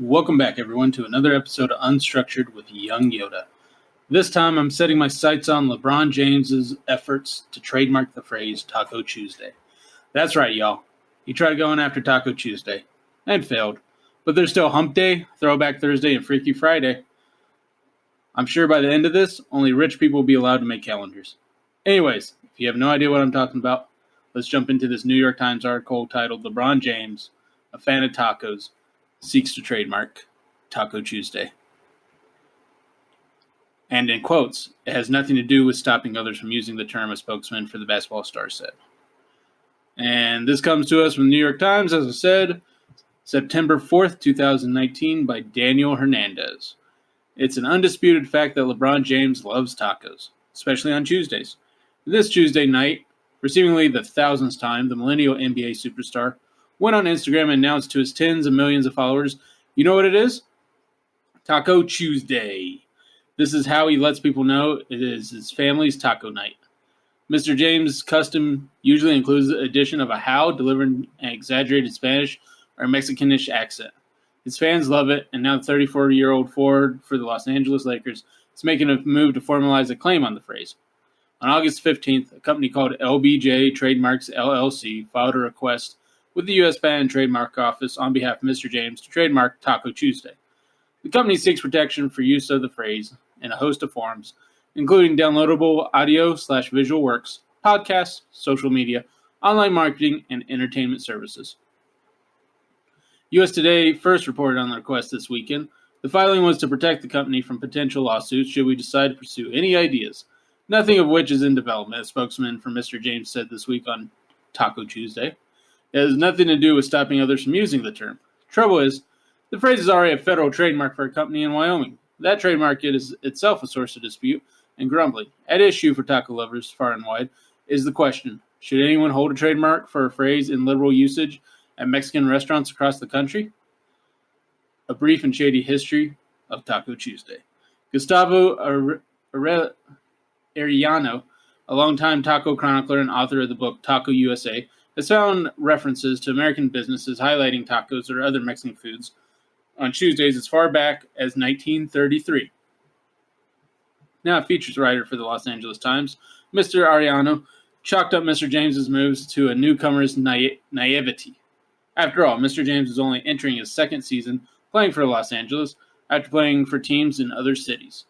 Welcome back, everyone, to another episode of Unstructured with YoungYoda. This time, I'm setting my sights on LeBron James's efforts to trademark the phrase Taco Tuesday. That's right, y'all. He tried going after Taco Tuesday and failed, but there's still Hump Day, Throwback Thursday, and Freaky Friday. I'm sure by the end of this, only rich people will be allowed to make calendars. Anyways, if you have no idea what I'm talking about, let's jump into this New York Times article titled LeBron James, a fan of tacos, seeks to trademark Taco Tuesday. And in quotes, it has nothing to do with stopping others from using the term, a spokesman for the basketball star said. And this comes to us from the New York Times, as I said, September 4th, 2019, by Daniel Hernandez. It's an undisputed fact that LeBron James loves tacos, especially on Tuesdays. This Tuesday night, for seemingly the thousandth time, the millennial NBA superstar went on Instagram and announced to his tens of millions of followers, you know what it is? Taco Tuesday. This is how he lets people know it is his family's taco night. Mr. James' custom usually includes the addition of a how delivered in an exaggerated Spanish or Mexicanish accent. His fans love it, and now the 34-year-old forward for the Los Angeles Lakers is making a move to formalize a claim on the phrase. On August 15th, a company called LBJ Trademarks LLC filed a request with the U.S. Patent and Trademark Office on behalf of Mr. James to trademark Taco Tuesday. The company seeks protection for use of the phrase in a host of forms, including downloadable audio/visual works, podcasts, social media, online marketing, and entertainment services. U.S. Today first reported on the request this weekend. The filing was to protect the company from potential lawsuits should we decide to pursue any ideas, nothing of which is in development, a spokesman for Mr. James said this week on Taco Tuesday. It has nothing to do with stopping others from using the term. Trouble is, the phrase is already a federal trademark for a company in Wyoming. That trademark is itself a source of dispute and grumbling. At issue for taco lovers far and wide is the question, should anyone hold a trademark for a phrase in liberal usage at Mexican restaurants across the country? A brief and shady history of Taco Tuesday. Gustavo Arellano, a longtime taco chronicler and author of the book Taco USA, has found references to American businesses highlighting tacos or other Mexican foods on Tuesdays as far back as 1933. Now a features writer for the Los Angeles Times, Mr. Arellano chalked up Mr. James's moves to a newcomer's naivety. After all, Mr. James is only entering his second season playing for Los Angeles after playing for teams in other cities.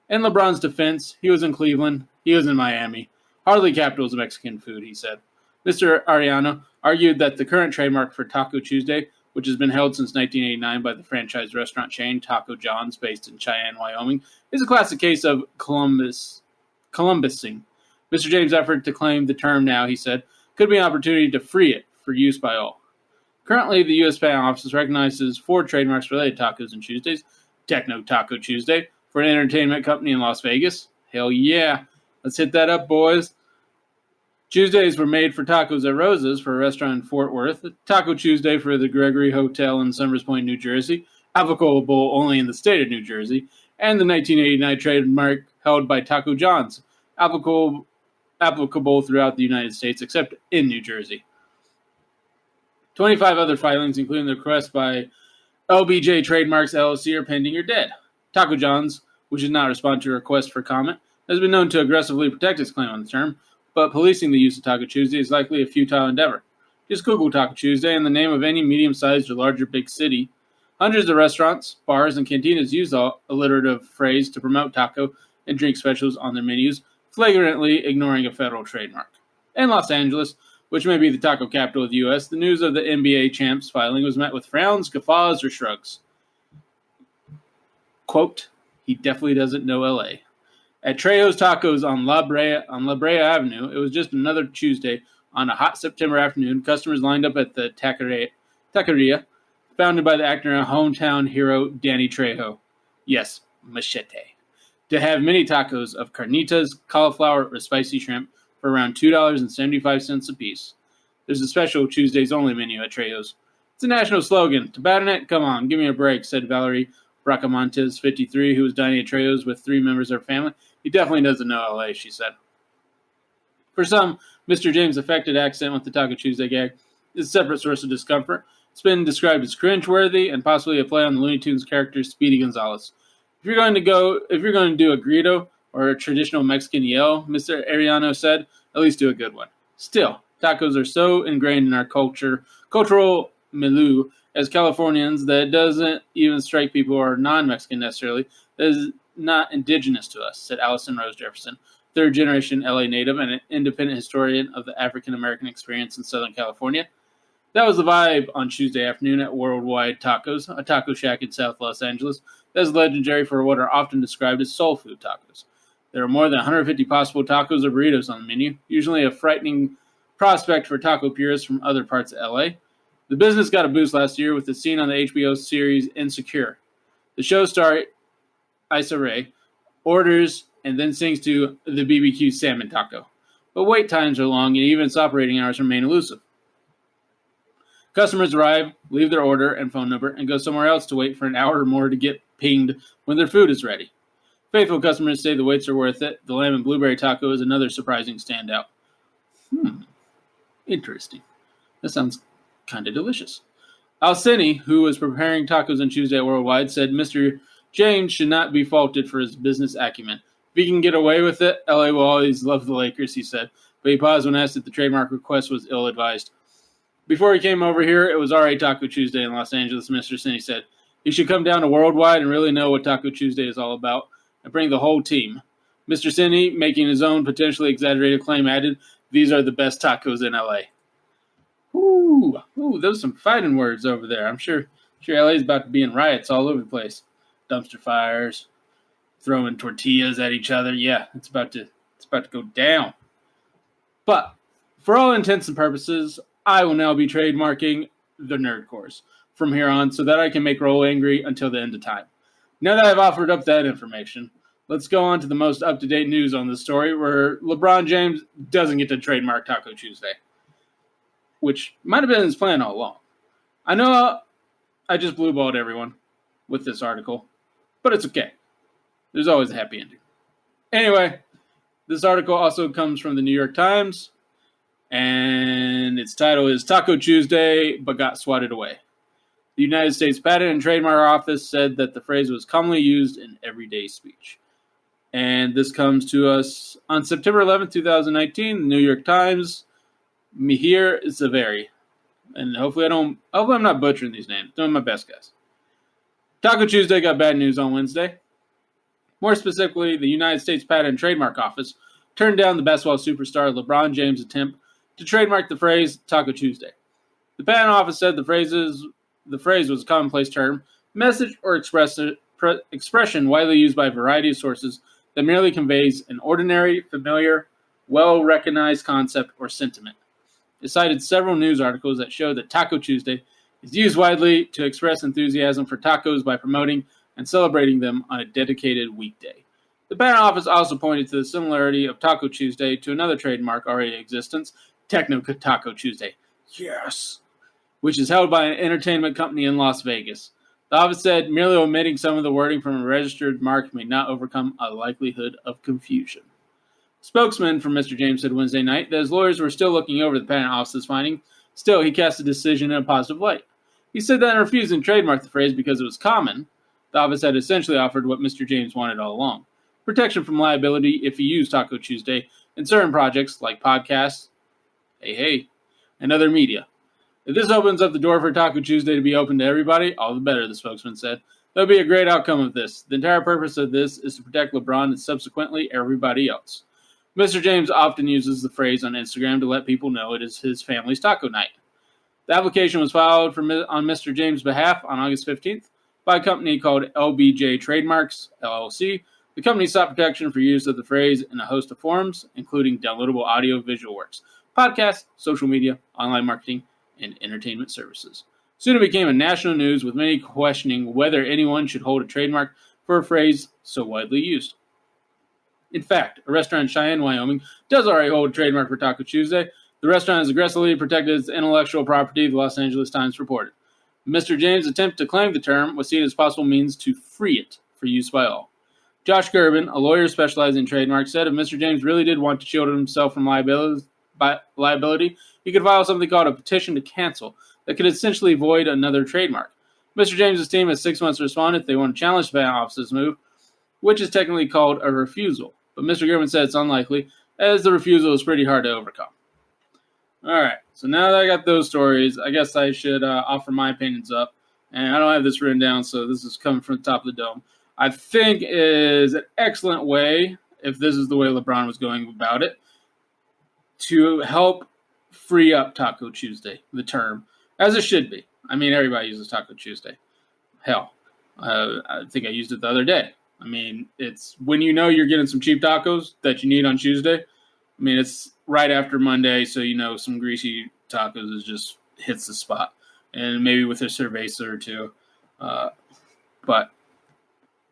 In LeBron's defense, he was in Cleveland, he was in Miami. Hardly capitals of Mexican food, he said. Mr. Arellano argued that the current trademark for Taco Tuesday, which has been held since 1989 by the franchise restaurant chain Taco John's based in Cheyenne, Wyoming, is a classic case of Columbusing. Mr. James' effort to claim the term now, he said, could be an opportunity to free it for use by all. Currently, the U.S. Patent Office recognizes 4 trademarks related to tacos and Tuesdays. Techno Taco Tuesday for an entertainment company in Las Vegas. Hell yeah. Let's hit that up, boys. Tuesdays were made for tacos at Rosa's for a restaurant in Fort Worth. Taco Tuesday for the Gregory Hotel in Summers Point, New Jersey. Applicable only in the state of New Jersey. And the 1989 trademark held by Taco John's. Applicable throughout the United States except in New Jersey. 25 other filings, including the request by LBJ Trademarks LLC, are pending or dead. Taco John's, which did not respond to a request for comment, has been known to aggressively protect its claim on the term, but policing the use of Taco Tuesday is likely a futile endeavor. Just Google Taco Tuesday in the name of any medium-sized or larger big city. Hundreds of restaurants, bars, and cantinas use the alliterative phrase to promote taco and drink specials on their menus, flagrantly ignoring a federal trademark. In Los Angeles, which may be the taco capital of the U.S., the news of the NBA champs filing was met with frowns, guffaws, or shrugs. Quote, he definitely doesn't know L.A. At Trejo's Tacos on La Brea Avenue, it was just another Tuesday on a hot September afternoon. Customers lined up at the taqueria, founded by the actor and hometown hero Danny Trejo. Yes, Machete. To have mini tacos of carnitas, cauliflower, or spicy shrimp for around $2.75 a piece. There's a special Tuesdays only menu at Trejo's. It's a national slogan. To bat in it? Come on, give me a break, said Valerie Bracamontes, 53, who was dining at Trejo's with 3 members of her family. He definitely doesn't know L.A., she said. For some, Mr. James' affected accent with the Taco Tuesday gag is a separate source of discomfort. It's been described as cringeworthy and possibly a play on the Looney Tunes character Speedy Gonzales. If you're going to do a grito or a traditional Mexican yell, Mr. Ariano said, at least do a good one. Still, tacos are so ingrained in our cultural milieu as Californians that it doesn't even strike people who are non-Mexican necessarily. That is not indigenous to us, said Allison Rose Jefferson, third-generation LA native and an independent historian of the African-American experience in Southern California. That was the vibe on Tuesday afternoon at Worldwide Tacos, a taco shack in South Los Angeles that is legendary for what are often described as soul food tacos. There are more than 150 possible tacos or burritos on the menu, usually a frightening prospect for taco purists from other parts of LA. The business got a boost last year with the scene on the HBO series Insecure. The show star Issa Rae orders and then sings to the BBQ salmon taco. But wait times are long and even its operating hours remain elusive. Customers arrive, leave their order and phone number, and go somewhere else to wait for an hour or more to get pinged when their food is ready. Faithful customers say the waits are worth it. The lamb and blueberry taco is another surprising standout. Interesting. That sounds kind of delicious. Alcini, who was preparing tacos on Tuesday at Worldwide, said Mr. James should not be faulted for his business acumen. If he can get away with it, LA will always love the Lakers, he said, but he paused when asked if the trademark request was ill-advised. Before he came over here, it was alright Taco Tuesday in Los Angeles, Mr. Cini said. He should come down to Worldwide and really know what Taco Tuesday is all about and bring the whole team. Mr. Cini, making his own potentially exaggerated claim, added, these are the best tacos in LA. Ooh, those are some fighting words over there. I'm sure LA is about to be in riots all over the place. Dumpster fires, throwing tortillas at each other. Yeah, it's about to go down. But for all intents and purposes, I will now be trademarking the Nerd Course from here on so that I can make Roll angry until the end of time. Now that I've offered up that information, let's go on to the most up-to-date news on this story where LeBron James doesn't get to trademark Taco Tuesday, which might have been his plan all along. I know I just blue-balled everyone with this article, but it's okay. There's always a happy ending. Anyway, this article also comes from the New York Times, and its title is Taco Tuesday, but got swatted away. The United States Patent and Trademark Office said that the phrase was commonly used in everyday speech. And this comes to us on September 11th, 2019, the New York Times, Mihir Zaveri. And hopefully I'm not butchering these names. Doing my best, guys. Taco Tuesday got bad news on Wednesday. More specifically, the United States Patent and Trademark Office turned down the basketball superstar LeBron James' attempt to trademark the phrase Taco Tuesday. The Patent Office said the phrase was a commonplace term, message, or expression widely used by a variety of sources that merely conveys an ordinary, familiar, well-recognized concept or sentiment. It cited several news articles that show that Taco Tuesday is used widely to express enthusiasm for tacos by promoting and celebrating them on a dedicated weekday. The Patent Office also pointed to the similarity of Taco Tuesday to another trademark already in existence, Techno Taco Tuesday. Yes! Which is held by an entertainment company in Las Vegas. The office said merely omitting some of the wording from a registered mark may not overcome a likelihood of confusion. Spokesman for Mr. James said Wednesday night that his lawyers were still looking over the Patent Office's finding. Still, he cast the decision in a positive light. He said that in refusing to trademark the phrase because it was common, the office had essentially offered what Mr. James wanted all along. Protection from liability if he used Taco Tuesday in certain projects like podcasts, and other media. If this opens up the door for Taco Tuesday to be open to everybody, all the better, the spokesman said. There'll be a great outcome of this. The entire purpose of this is to protect LeBron and subsequently everybody else. Mr. James often uses the phrase on Instagram to let people know it is his family's taco night. The application was filed on Mr. James' behalf on August 15th by a company called LBJ Trademarks, LLC. The company sought protection for use of the phrase in a host of forms, including downloadable audio-visual works, podcasts, social media, online marketing, and entertainment services. Soon it became a national news with many questioning whether anyone should hold a trademark for a phrase so widely used. In fact, a restaurant in Cheyenne, Wyoming does already hold a trademark for Taco Tuesday. The restaurant has aggressively protected its intellectual property, the Los Angeles Times reported. Mr. James' attempt to claim the term was seen as possible means to free it for use by all. Josh Gerben, a lawyer specializing in trademarks, said if Mr. James really did want to shield himself from liability, he could file something called a petition to cancel that could essentially void another trademark. Mr. James's team has 6 months to respond if they want to challenge the patent office's move, which is technically called a refusal. But Mr. Goodman said it's unlikely, as the refusal is pretty hard to overcome. All right, so now that I got those stories, I guess I should offer my opinions up. And I don't have this written down, so this is coming from the top of the dome. I think it is an excellent way, if this is the way LeBron was going about it, to help free up Taco Tuesday, the term, as it should be. I mean, everybody uses Taco Tuesday. Hell, I think I used it the other day. I mean, it's when you know you're getting some cheap tacos that you need on Tuesday. I mean, it's right after Monday, so you know some greasy tacos just hits the spot. And maybe with a cerveza or two. But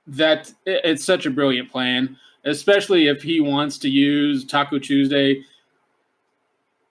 it's such a brilliant plan, especially if he wants to use Taco Tuesday.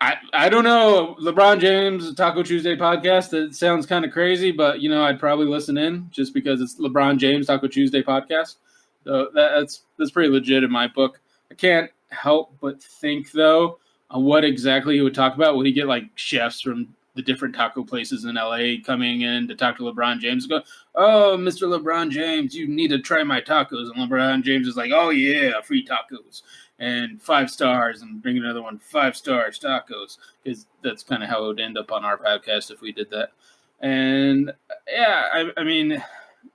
I don't know, LeBron James Taco Tuesday podcast, that sounds kind of crazy, but, I'd probably listen in just because it's LeBron James Taco Tuesday podcast. So that's pretty legit in my book. I can't help but think, though, on what exactly he would talk about. Would he get, chefs from the different taco places in LA coming in to talk to LeBron James and go, "Oh, Mr. LeBron James, you need to try my tacos." And LeBron James is like, "Oh, yeah, free tacos. And 5 stars, and bring another one, 5 stars, tacos." Because that's kind of how it would end up on our podcast if we did that. And, yeah, I mean,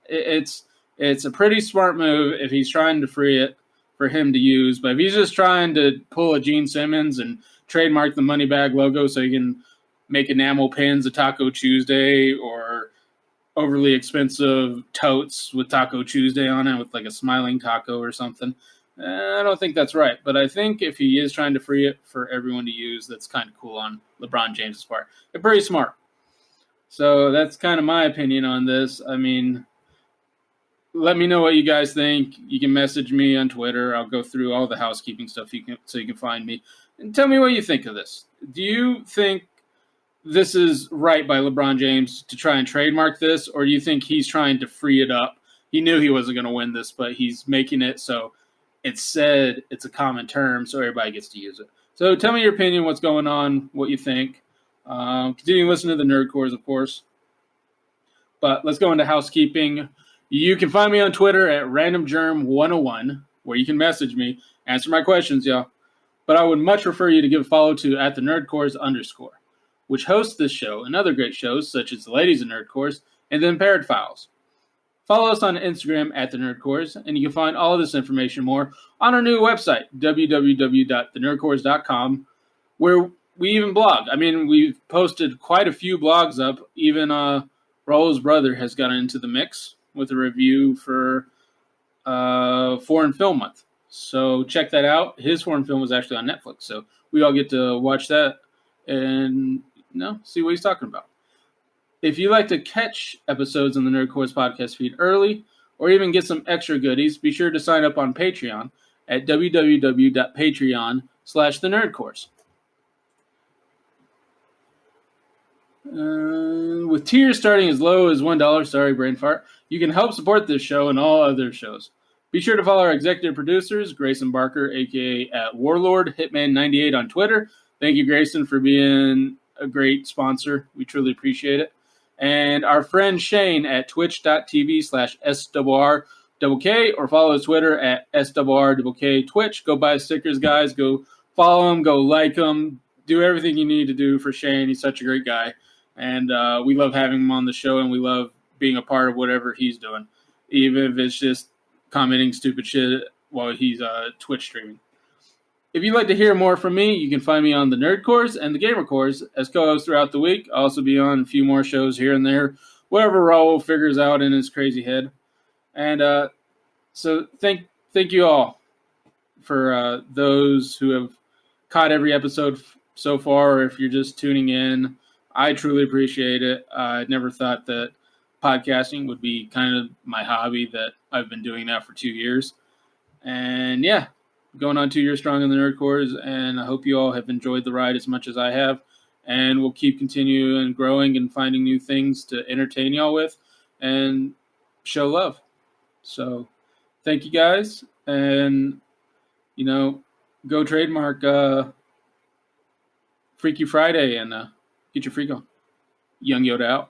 it's a pretty smart move if he's trying to free it for him to use. But if he's just trying to pull a Gene Simmons and trademark the Moneybag logo so he can make enamel pins of Taco Tuesday or overly expensive totes with Taco Tuesday on it with a smiling taco or something, I don't think that's right. But I think if he is trying to free it for everyone to use, that's kind of cool on LeBron James' part. They're pretty smart. So that's kind of my opinion on this. I mean, let me know what you guys think. You can message me on Twitter. I'll go through all the housekeeping stuff so you can find me. And tell me what you think of this. Do you think this is right by LeBron James to try and trademark this, or do you think he's trying to free it up? He knew he wasn't going to win this, but he's making it so it's a common term, so everybody gets to use it. So tell me your opinion, what's going on, what you think. Continue to listen to the Nerd Cores, of course. But let's go into housekeeping. You can find me on Twitter at randomgerm101, where you can message me, answer my questions, y'all. But I would much prefer you to give a follow to at the @nerdcores_, which hosts this show and other great shows such as the Ladies of Nerd Cores and the Impaired Files. Follow us on Instagram at the Nerd Cores, and you can find all of this information more on our new website, www.thenerdcores.com, where we even blog. I mean, we've posted quite a few blogs up. Even Raul's brother has gotten into the mix with a review for Foreign Film Month. So check that out. His foreign film was actually on Netflix, so we all get to watch that and see what he's talking about. If you like to catch episodes on the Nerd Cores podcast feed early, or even get some extra goodies, be sure to sign up on Patreon at www.patreon.com/thenerdcores. With tiers starting as low as $1, sorry, brain fart, you can help support this show and all other shows. Be sure to follow our executive producers, Grayson Barker, a.k.a. at Warlord, Hitman98 on Twitter. Thank you, Grayson, for being a great sponsor. We truly appreciate it. And our friend Shane at twitch.tv/SRRKK, or follow his Twitter at SRRKK Twitch. Go buy stickers, guys. Go follow him. Go like him. Do everything you need to do for Shane. He's such a great guy. And we love having him on the show, and we love being a part of whatever he's doing, even if it's just commenting stupid shit while he's Twitch streaming. If you'd like to hear more from me, you can find me on the Nerd Cores and the Gamer Cores as co-hosts throughout the week. I'll also be on a few more shows here and there, whatever Raul figures out in his crazy head. And so thank you all for those who have caught every episode so far, or if you're just tuning in. I truly appreciate it. I never thought that podcasting would be kind of my hobby, that I've been doing that for 2 years. And yeah, going on 2 years strong in the Nerd Cores, and I hope you all have enjoyed the ride as much as I have. And we'll keep continuing growing and finding new things to entertain y'all with and show love. So thank you guys. And, go trademark Freaky Friday and get your freak on. YoungYoda out.